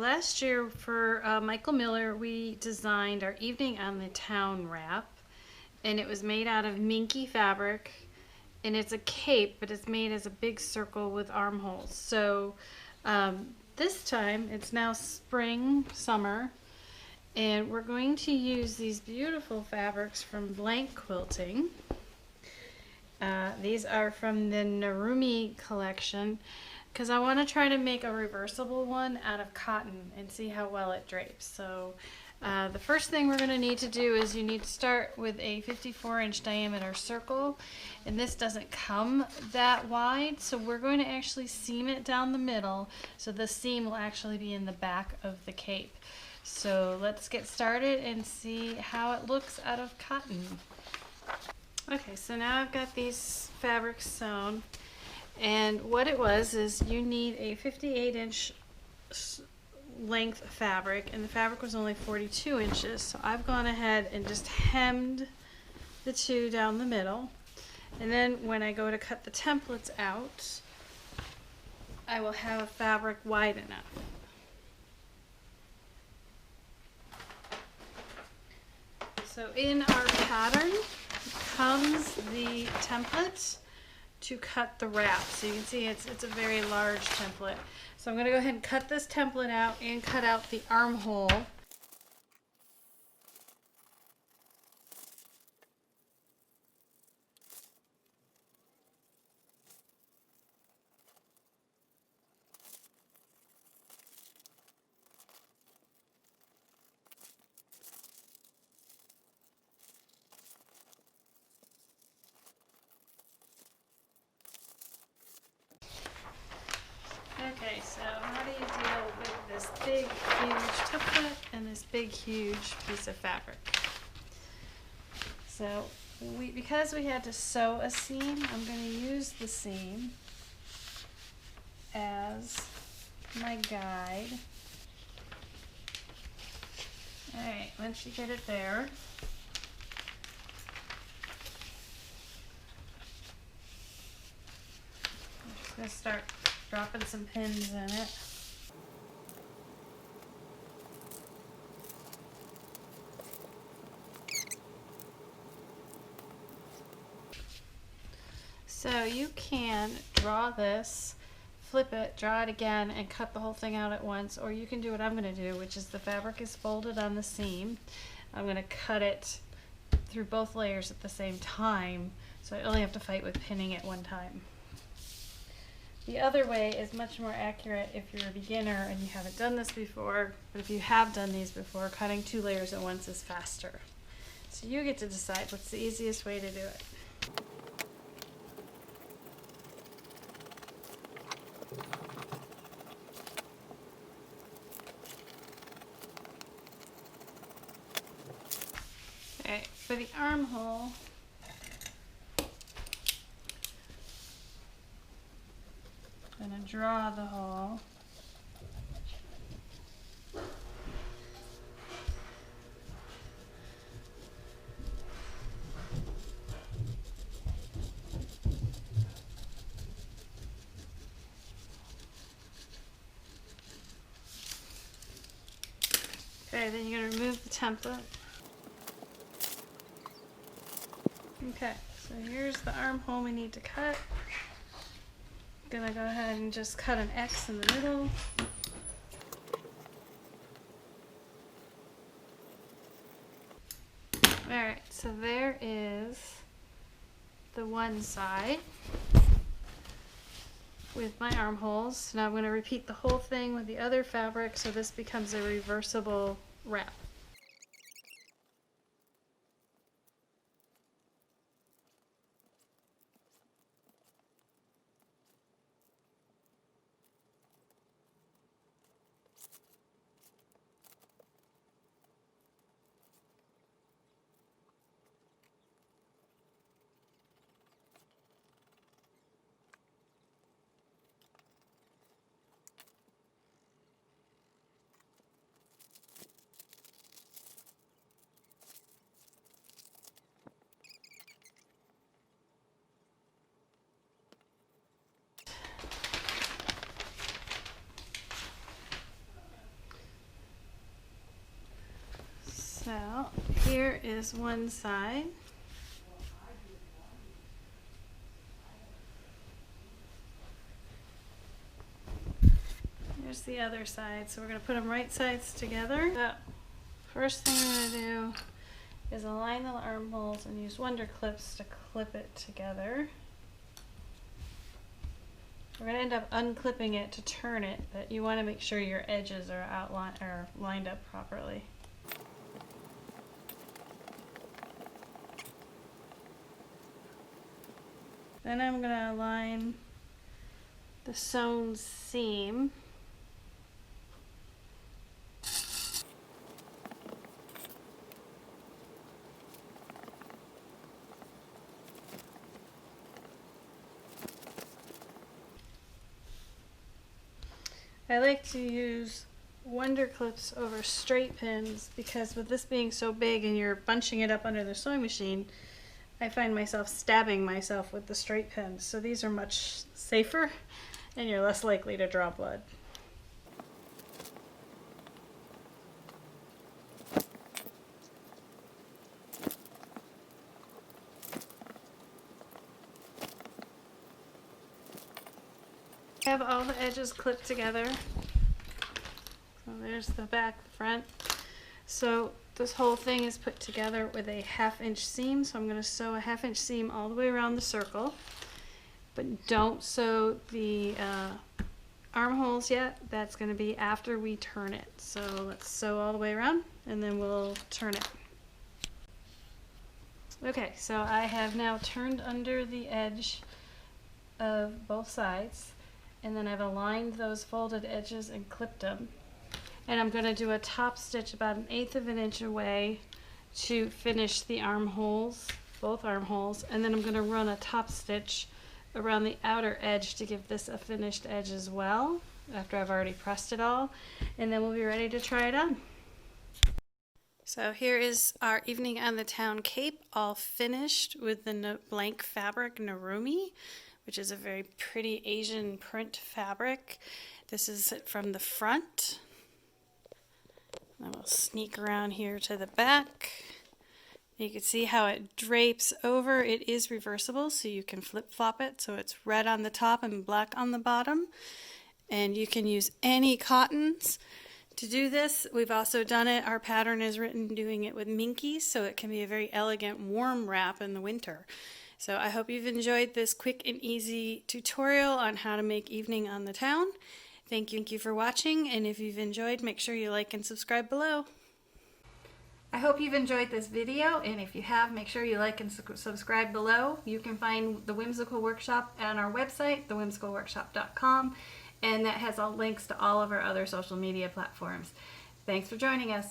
last year for Michael Miller, we designed our Evening on the Town wrap, and it was made out of Minky fabric, and it's a cape, but it's made as a big circle with armholes. So this time, it's now spring, summer, and we're going to use these beautiful fabrics from Blank Quilting. These are from the Narumi collection, because I want to try to make a reversible one out of cotton and see how well it drapes. So the first thing we're going to need to do is you need to start with a 54-inch diameter circle, and this doesn't come that wide, so we're going to actually seam it down the middle, so the seam will actually be in the back of the cape. So let's get started and see how it looks out of cotton. Okay, so now I've got these fabrics sewn, and what it was is you need a 58-inch length fabric, and the fabric was only 42 inches, so I've gone ahead and just hemmed the two down the middle, and then when I go to cut the templates out, I will have a fabric wide enough. So in our pattern comes the template to cut the wrap. So you can see it's a very large template. So I'm going to go ahead and cut this template out and cut out the armhole. Okay, so how do you deal with this big, huge template and this big, huge piece of fabric? So because we had to sew a seam, I'm going to use the seam as my guide. Alright, once you get it there, I'm just going to start dropping some pins in it. So you can draw this, flip it, draw it again, and cut the whole thing out at once, or you can do what I'm going to do, which is the fabric is folded on the seam. I'm going to cut it through both layers at the same time, so I only have to fight with pinning it one time. The other way is much more accurate if you're a beginner and you haven't done this before, but if you have done these before, cutting 2 layers at once is faster. So you get to decide what's the easiest way to do it. Okay, for the armhole, I'm going to draw the hole. Okay, then you're going to remove the template. Okay, so here's the armhole we need to cut. Gonna go ahead and just cut an X in the middle. Alright, so there is the one side with my armholes. Now I'm going to repeat the whole thing with the other fabric, so this becomes a reversible wrap. So here is one side. Here's the other side. So we're going to put them right sides together. So first thing we're going to do is align the armholes and use Wonder Clips to clip it together. We're going to end up unclipping it to turn it, but you want to make sure your edges are lined up properly. Then I'm going to align the sewn seam. I like to use Wonder Clips over straight pins because with this being so big and you're bunching it up under the sewing machine, I find myself stabbing myself with the straight pins. So these are much safer and you're less likely to draw blood. I have all the edges clipped together. So there's the back, the front. So this whole thing is put together with a 1/2 inch seam. So I'm going to sew a 1/2 inch seam all the way around the circle. But don't sew the armholes yet. That's going to be after we turn it. So let's sew all the way around and then we'll turn it. Okay, so I have now turned under the edge of both sides. And then I've aligned those folded edges and clipped them. And I'm going to do a top stitch about 1/8 of an inch away to finish the armholes, both armholes. And then I'm going to run a top stitch around the outer edge to give this a finished edge as well, after I've already pressed it all. And then we'll be ready to try it on. So here is our evening on the town cape, all finished with the blank fabric Narumi, which is a very pretty Asian print fabric. This is it from the front. I will sneak around here to the back. You can see how it drapes over. It is reversible, so you can flip-flop it so it's red on the top and black on the bottom. And you can use any cottons to do this. We've also done it, our pattern is written doing it with Minky, so it can be a very elegant warm wrap in the winter. So I hope you've enjoyed this quick and easy tutorial on how to make evening on the town. Thank you for watching, and if you've enjoyed, make sure you like and subscribe below. I hope you've enjoyed this video, and if you have, make sure you like and subscribe below. You can find the Whimsical Workshop on our website, thewhimsicalworkshop.com, and that has all links to all of our other social media platforms. Thanks for joining us.